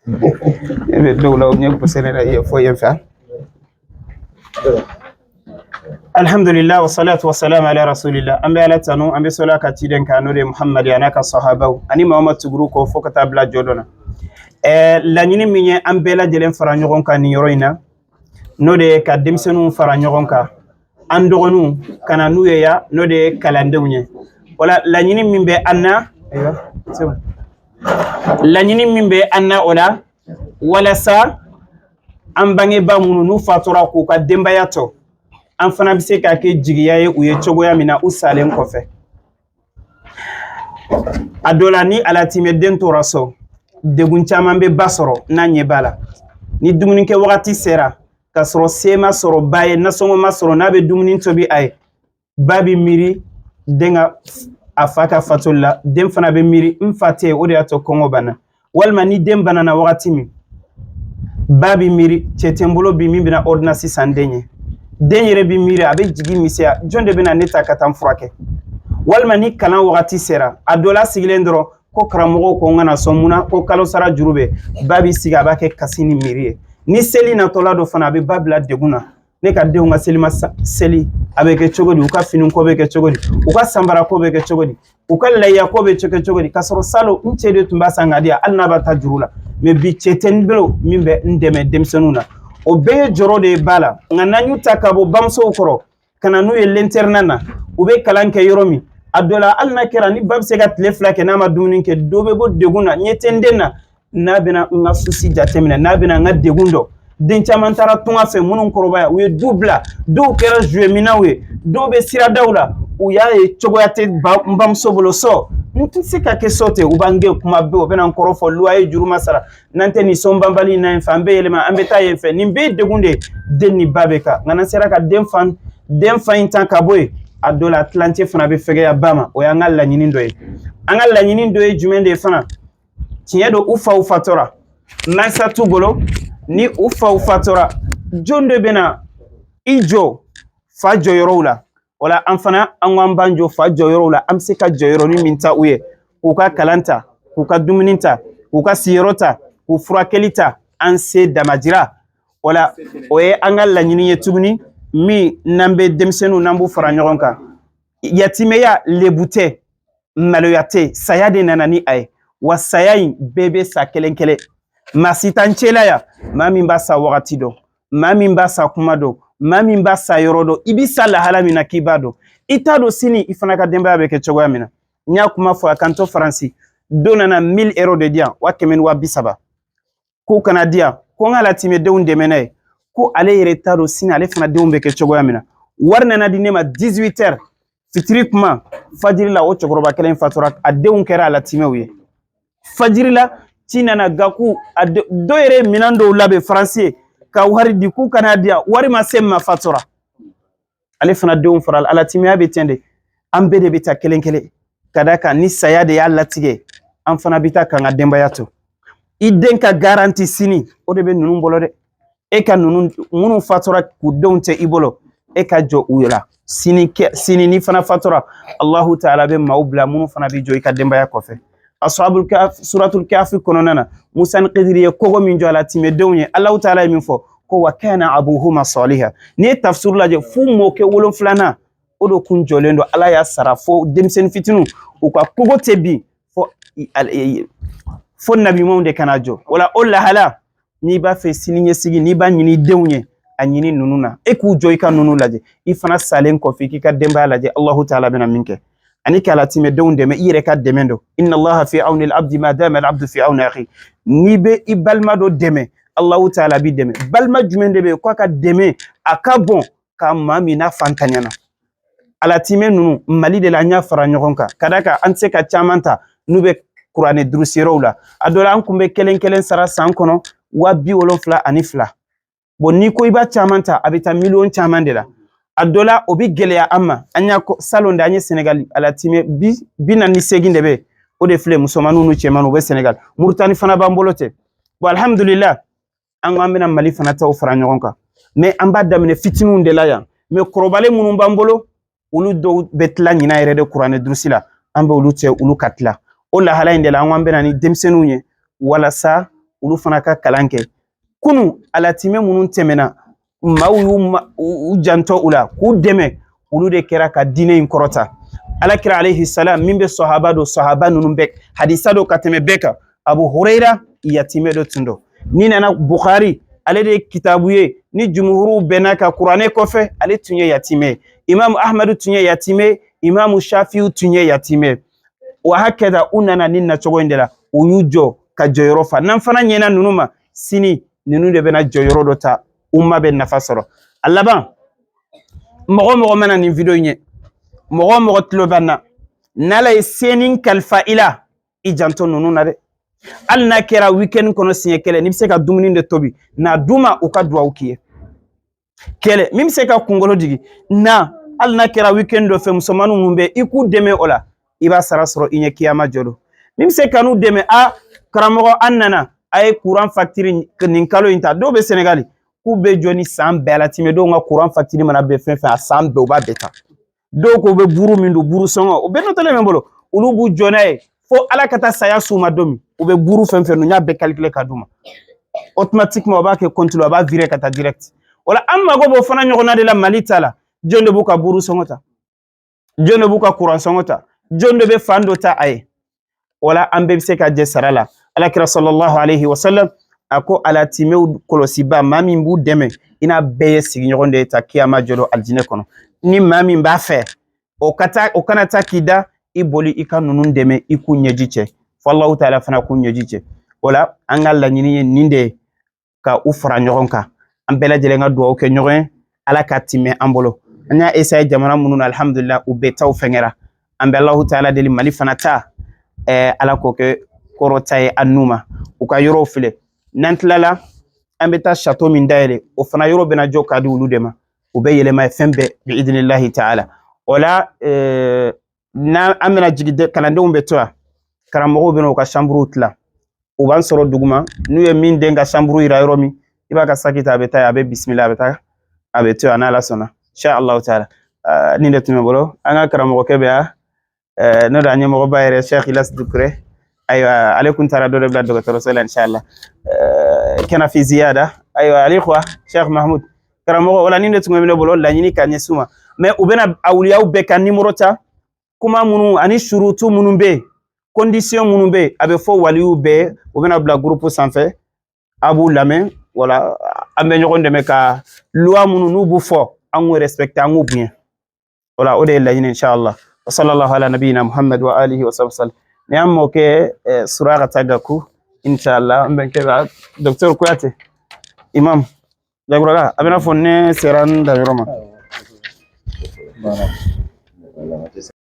dowla o ñe ko senera ye fo yenfa alhamdulillah wa salatu wa salam ala rasulillah ambe ala tanu ambe sola ka tiden ka no de muhammad ya naka sahabaw ani muhammad tuguru ko fo kata bla jodona la ñini miñe ambe la jelen fara ñogon ka ni yoroina no de ka demsenu fara ñogon ka andogonu kana nuye ya no de kalandewñe wala la ñini mimbe anna la ñini mimbe anna ola wala sa an bange ba munu nu fatura ko ka dembayato an fana bise ka ke jigiya ye u ye cogoya mina u salen kɔfɛ a dola ni alatime den tora so degun caman be ba sɔrɔ n'a ɲɛ b'a la ni dumuni kɛ wagati sera ka sɔrɔ se ma sɔrɔ ba ye nasɔngɔ ma sɔrɔ n'a be dumuni tobi a ye ba bi miiri den ka a fa ka fatoli la den fana be miiri n fa tɛ o de y'a to kɔngɔ banna walima ni den banana wagati min ba bi miiri cɛ tɛ n bolo bi min bena ordonnance san den ye den yɛrɛ bi miiri a be jigi misɛya jɔn de bena ne ta ka taa n furakɛ walima ni kalan wagati sera a dɔ la sigilen dɔrɔn ko karamɔgɔw ko n kana sɔn mun na ko kalo sara juru bɛ ba bi sigi a b'a kɛ kasi ni miiri ye ni seli natɔla dɔ fana a bɛ ba bila degun na ne ka denw ka seli ma seli a bɛ kɛ cogo di u ka fini ko bɛ kɛ cogo di u ka sanbara ko bɛ kɛ cogo di u ka lahiya ko bɛ kɛ cogo di ka sɔrɔ salon n cɛ de tun b'a san ka di yan hali n'a b'a ta juru la mais bi cɛ tɛ n bolo min bɛ n dɛmɛ denmisɛnninw na o bɛɛ ye jɔrɔ de ye ba la nka n'an y'u ta ka bɔ bamusow kɔrɔ ka na n'u ye l'internat na u bɛ kalan kɛ yɔrɔ min a dɔ la hali n'a kɛra ni ba bɛ se ka tile fila kɛ n'a ma dumuni kɛ dɔ bɛ bɔ degun na ɲɛ tɛ n den na n'a bɛna n ka susi jateminɛ n'a bɛna n ka degun dɔn den caman taara tunga fɛ minnu kɔrɔbaya u ye du bila dɔw kɛra jouet minanw ye dɔw bɛ siradaw la u y'a ye cogoya tɛ n bamuso bolo sɔ n tɛ se ka kɛ so ten u b'an gɛn kuma bɛɛ u bɛna n kɔrɔ fɔ loyer juru ma sara n'an tɛ nin sɔn banbali in na yen fɛ an bɛ yɛlɛma an bɛ taa yen fɛ nin bɛɛ ye degun de ye den ni ba bɛ kan nka n'an sera ka den fa in tan ka bɔ yen a dɔ la tilancɛ fana bɛ fɛgɛya ba ma o y'an ka laɲini dɔ ye an ka laɲini dɔ ye jumɛn de ye fana tiɲɛ don u faw fatɔra mansa t'u bolo ni u faw fatɔra jɔn de bɛna i jɔ fa jɔyɔrɔw la wala an fana an k'an ban jɔ fa jɔyɔrɔw la an bɛ se ka jɔyɔrɔnin min ta u ye k'u ka kalan ta k'u ka dumuni ta k'u ka siyɔrɔ ta k'u furakɛli ta an se damajira wala o ye an ka laɲini ye tuguni min n'an bɛ denmisɛnninw n'an b'u fara ɲɔgɔn kan yatimeya lebu tɛ maloya tɛ saya de nana ni a ye wa saya in bɛɛ bɛ sa kelen kelen maa si t'an cɛla yan maa min b'a sa wagati dɔn maa min b'a sa kuma dɔn maa min b'a sa yɔrɔ dɔn i b'i sa lahala min na k'i b'a dɔn i t'a dɔn sini i fana ka denbaya bɛ kɛ cogoya min na n y'a kuma fɔ a kan to faransi don nana 1000 € de di yan 130 k'o kana di yan ko n ka latimedenw dɛmɛ n'a ye ko ale yɛrɛ t'a dɔn sini ale fana denw bɛ kɛ cogoya min na wari nana di ne ma 18 heures fitiri kuma fajiri la o cɛkɔrɔba kelen fatura a denw kɛra a latimɛw ye fajiri la ci nana gaku dɔ yɛrɛ minɛn dɔw labɛn faransi ka wari di k'u kana di yan wari ma se ma fatura ale fana denw fara a latimiya bɛ tiɲɛ de an bɛɛ de bɛ taa kelen kelen ka da kan ni saya de y'a latigɛ an fana bɛ taa k'an ka denbaya to i den ka garanti sini o de bɛ ninnu bolo dɛ e ka minnu fatura k'u denw tɛ i bolo e ka jɔ u la sini ni fana fatura Allahu Taala bɛ maaw bila minnu fana bɛ jɔ i ka denbaya kɔfɛ ashabul kahf suratul kahf kɔnɔna na Musa ni Khidiri ye kogo min jɔ a la timedenw ye Allahu Taala ye min fɔ ko wa kana abuhuma saliha ni ye tafsir lajɛ fu mɔkɛ 7 o de kun jɔlen don Ala y'a sara fo denmisɛnnin fitinin u ka kogo tɛ bin fo nabiɲumanw de kana jɔ wala o lahala n'i b'a fɛ sini ɲɛsigi n'i b'a ɲini denw ye a ɲini ninnu na e k'u jɔ i ka ninnu lajɛ i fana salen kɔfɛ k'i ka denbaya lajɛ Allahu Taala bɛna min kɛ ani ka latimedenw dɛmɛ i yɛrɛ ka dɛmɛ dɔn inna Allaha fi awni al-abdi ma dama al-abdu fi awni akhi n'i bɛ i balima dɔ dɛmɛ Allahu Taala b'i dɛmɛ balima jumɛn de bɛ yen k'a ka dɛmɛ a ka bon ka maa min n'a fantanyana alatime ninnu Mali de la an y'a fara ɲɔgɔn kan ka da kan an tɛ se ka caman ta n'u bɛ kuranɛ durusiyɔrɔw la a dɔ la an kun bɛ kelen kelen sara san kɔnɔ 72,000 bon n'i ko i b'a caman ta a bɛ taa miliyɔn caman de la a dɔ la o bɛ gɛlɛya an ma an y'a salon de an ye Senegal alatime 48 de bɛ o de filɛ musomanninw ni cɛmanninw u bɛ Senegal Muritani fana b'an bolo ten bon alhamdulillah an ko an bɛna Mali fana taw fara ɲɔgɔn kan mais an b'a daminɛ fitininw de la yan mais kɔrɔbalen minnu b'an bolo olu dɔw bɛ tila ɲina yɛrɛ de kuranɛ durusi la an bɛ olu cɛ olu ka tila o lahala in de la an ko an bɛna ni denmisɛnninw ye walasa ulu fana ka kalan kɛ kunu alatime minnu tɛmɛna maaw y'u janto u la k'u dɛmɛ ulu de kɛra ka diinɛ in kɔrɔta alakira alayhi salam min bɛ sahaba do sahaba ninnu bɛɛ hadisa do ka tɛmɛ bɛɛ kan Abu Huraira yatime do tun do ni nana Bukhari ale de kitabu ye ni jumhuru bɛnna ka kuranɛ kɔfɛ ale tun ye yatime Imam Ahmad tun ye yatime Imam Shafi'i tun ye yatime wa hakɛda u nana ni nacogo in de la u y'u jɔ ka jɔyɔrɔ fa n'an fana ɲɛna ninnu ma sini ninnu de bɛna jɔyɔrɔ dɔ ta umma bɛ nafa sɔrɔ a laban mɔgɔ mɔgɔ mana nin video in ye mɔgɔ mɔgɔ tulo bɛ na n'ala ye senin kalifa i la i janto ninnu na dɛ hali n'a kɛra weekend kɔnɔ siɲɛ kelen n'i bɛ se ka dumuni de tobi n'a d'u ma u ka duwawu k'i ye kɛlɛ min bɛ se ka kunkolo jigi na hali n'a kɛra weekend dɔ fɛ musomaninw mun bɛ i k'u dɛmɛ o la i b'a sara sɔrɔ i ɲɛ kiyama jɔ don min bɛ se ka n'u dɛmɛ a karamɔgɔ an nana a ye courant facture nin kalo in ta dɔw bɛ Senegal k'u bɛ jɔ ni san bɛɛ la timɛdenw ka courant facture mana bɛn fɛn fɛn a san bɛɛ u b'a bɛɛ ta dɔw ko u bɛ buru min don buru sɔngɔ o bɛɛ nɔtɔlen bɛ n bolo olu b'u jɔ n'a ye fo ala ka taa saya s'u ma don min u bɛ buru fɛn fɛn don n y'a bɛɛ calculer ka d'u ma automatiquement o b'a kɛ compte la o b'a virer ka taa direct wala an mago b'o fana ɲɔgɔnna de la Mali ta la jɔn de b'u ka buru sɔngɔ ta jɔn de b'u ka courant sɔngɔ ta jɔn de bɛ fan dɔ ta a ye wala an bɛɛ bɛ se ka jɛ sara la alakira sallallahu alayhi wa sallam a ko alatimɛw kɔlɔsiba maa min b'u dɛmɛ i n'a bɛɛ ye sigiɲɔgɔn de ye ta kiyama jɔ don alijinɛ kɔnɔ ni maa min b'a fɛ o kana taa k'i da i boli i ka ninnu dɛmɛ i k'u ɲɛji cɛ fo Alahu taala fana k'u ɲɛji cɛ wala an ka laɲini ye nin de ye ka u fara ɲɔgɔn kan an bɛɛ lajɛlen ka duwawu kɛ ɲɔgɔn ye ala ka timɛ an bolo an y'a essayer jamana minnu na alhamdulillah u bɛɛ taw fɛngɛra an bɛ Alahu taala deli Mali fana ta ala k'o kɛ kɔrɔta ye an n'u ma u ka yɔrɔw filɛ n'an tilala an bɛ taa château min dayɛlɛ o fana yɔrɔ bɛna jɔ ka di olu de ma u bɛ yɛlɛma fɛn bɛɛ bi idinillahi taala o la n'an bɛna jigin kalandenw bɛ to yan karamɔgɔw bɛna u ka chambre tila u b'an sɔrɔ duguma n'u ye min den ka chambre yira yɔrɔ min i b'a ka saki ta a bɛ taa a bɛ bisimila a bɛ taa a bɛ to yan n'ala sɔnna insha Allahu taala nin de tun bɛ bolo an ka karamɔgɔkɛ bɛ yan n'o de an ɲɛmɔgɔba yɛrɛ Cheikh Ilas Dukure ayiwa ale kun taara dɔ de bila dɔgɔtɔrɔso la inshallah kana fi ziyada ayiwa ale quoi Cheikh Mahmoud karamɔgɔ wala nin de tun bɛ ne bolo laɲini ka ɲɛsin u ma mais u bɛna awliyaw bɛɛ ka numéro ta kuma minnu ani surutu minnu bɛ yen condition minnu bɛ yen a bɛ fɔ waliyu bɛɛ u bɛna bila groupe sanfɛ a b'u lamɛn wala an bɛ ɲɔgɔn dɛmɛ ka loi minnu n'u b'u fɔ an k'u respecter an k'u bonya wala o de ye laɲini inshallah wa sallallahu ala nabiyina Muhammad wa alihi wa sallam ni an mɔkɛ Surakata Gaku inshallah an bɛ kɛ ka docteur Kuyate imam jagorola a bɛna fɔ ne sera n dayɔrɔ ma